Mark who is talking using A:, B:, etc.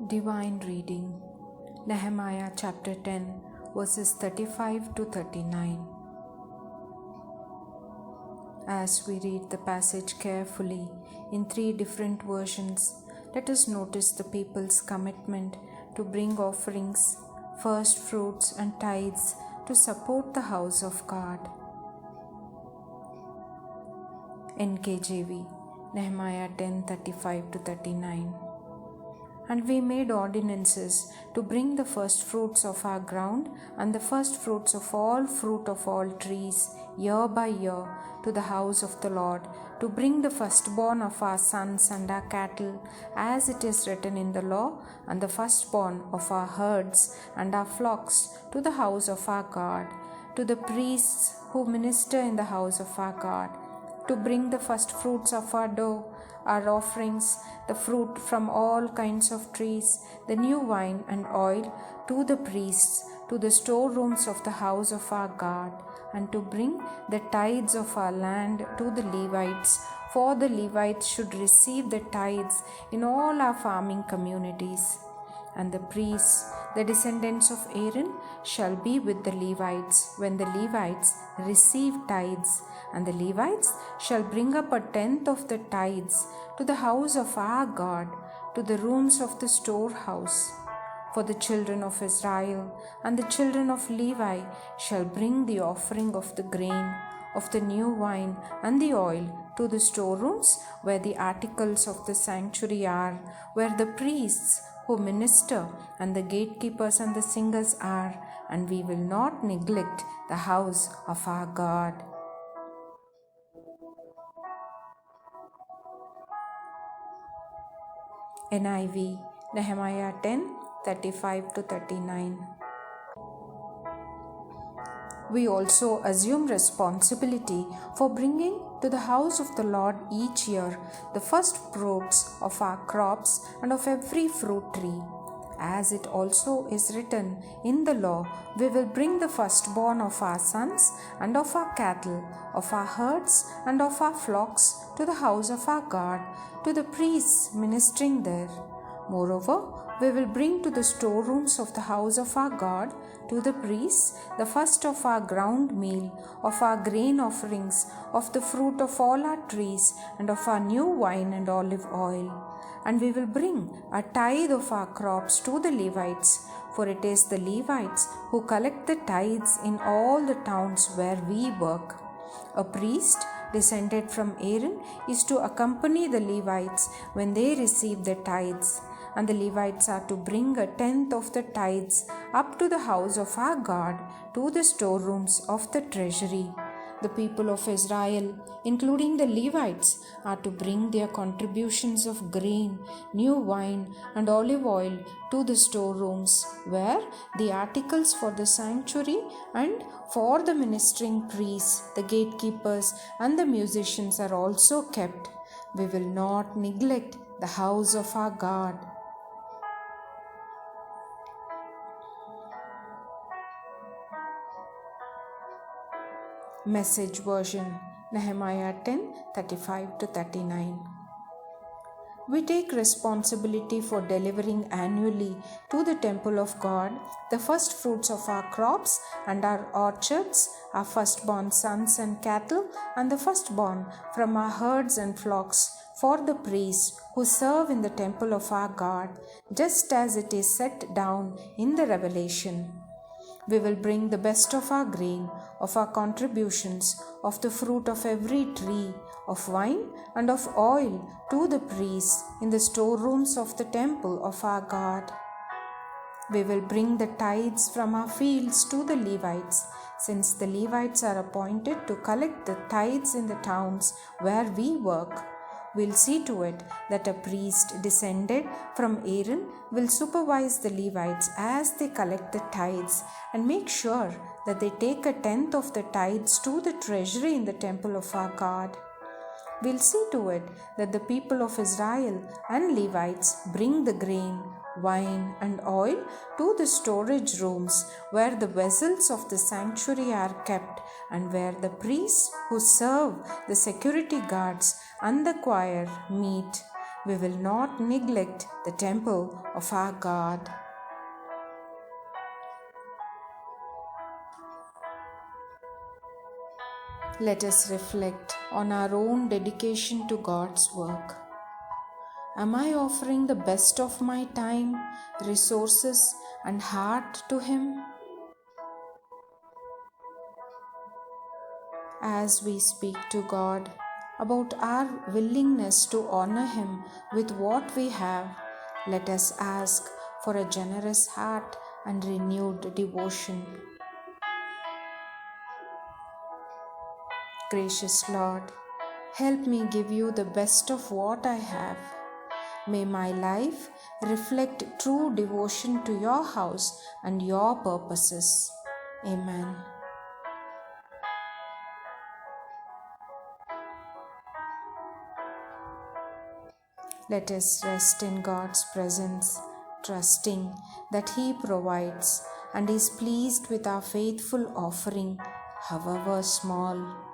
A: Divine Reading, Nehemiah chapter 10, verses 35 to 39. As we read the passage carefully in 3 different versions, let us notice the people's commitment to bring offerings, first fruits and tithes to support the house of God. NKJV, Nehemiah 10:35 to 39. And we made ordinances to bring the first fruits of our ground and the first fruits of all fruit of all trees, year by year, to the house of the Lord, to bring the firstborn of our sons and our cattle, as it is written in the law, and the firstborn of our herds and our flocks, to the house of our God, to the priests who minister in the house of our God, to bring the first fruits of our dough, our offerings, the fruit from all kinds of trees, the new wine and oil, to the priests, to the storerooms of the house of our God, and to bring the tithes of our land to the Levites, for the Levites should receive the tithes in all our farming communities. And the priests, the descendants of Aaron, shall be with the Levites when the Levites receive tithes, and the Levites shall bring up 1/10 of the tithes to the house of our God, to the rooms of the storehouse. For the children of Israel and the children of Levi shall bring the offering of the grain, of the new wine and the oil to the storerooms where the articles of the sanctuary are, where the priests who minister and the gatekeepers and the singers are, and we will not neglect the house of our God. NIV, Nehemiah 10:35 to 39. We also assume responsibility for bringing to the house of the Lord each year the first fruits of our crops and of every fruit tree. As it also is written in the law, we will bring the firstborn of our sons and of our cattle, of our herds and of our flocks to the house of our God, to the priests ministering there. Moreover, we will bring to the storerooms of the house of our God, to the priests, the first of our ground meal, of our grain offerings, of the fruit of all our trees, and of our new wine and olive oil. And we will bring a tithe of our crops to the Levites, for it is the Levites who collect the tithes in all the towns where we work. A priest descended from Aaron is to accompany the Levites when they receive the tithes, and the Levites are to bring 1/10 of the tithes up to the house of our God, to the storerooms of the treasury. The people of Israel, including the Levites, are to bring their contributions of grain, new wine, and olive oil to the storerooms, where the articles for the sanctuary and for the ministering priests, the gatekeepers, and the musicians are also kept. We will not neglect the house of our God. Message version, Nehemiah 10:35 to 39. We take responsibility for delivering annually to the temple of God the first fruits of our crops and our orchards, our firstborn sons and cattle, and the firstborn from our herds and flocks, for the priests who serve in the temple of our God, just as it is set down in the Revelation. We will bring the best of our grain, of our contributions, of the fruit of every tree, of wine and of oil to the priests in the storerooms of the temple of our God. We will bring the tithes from our fields to the Levites, since the Levites are appointed to collect the tithes in the towns where we work. We'll see to it that a priest descended from Aaron will supervise the Levites as they collect the tithes and make sure that they take 1/10 of the tithes to the treasury in the temple of our God. We'll see to it that the people of Israel and Levites bring the grain, wine, and oil to the storage rooms where the vessels of the sanctuary are kept, and where the priests who serve the security guards and the choir meet. We will not neglect the temple of our God. Let us reflect on our own dedication to God's work. Am I offering the best of my time, resources, and heart to Him? As we speak to God about our willingness to honor Him with what we have, let us ask for a generous heart and renewed devotion. Gracious Lord, help me give you the best of what I have. May my life reflect true devotion to your house and your purposes. Amen. Let us rest in God's presence, trusting that He provides and is pleased with our faithful offering, however small.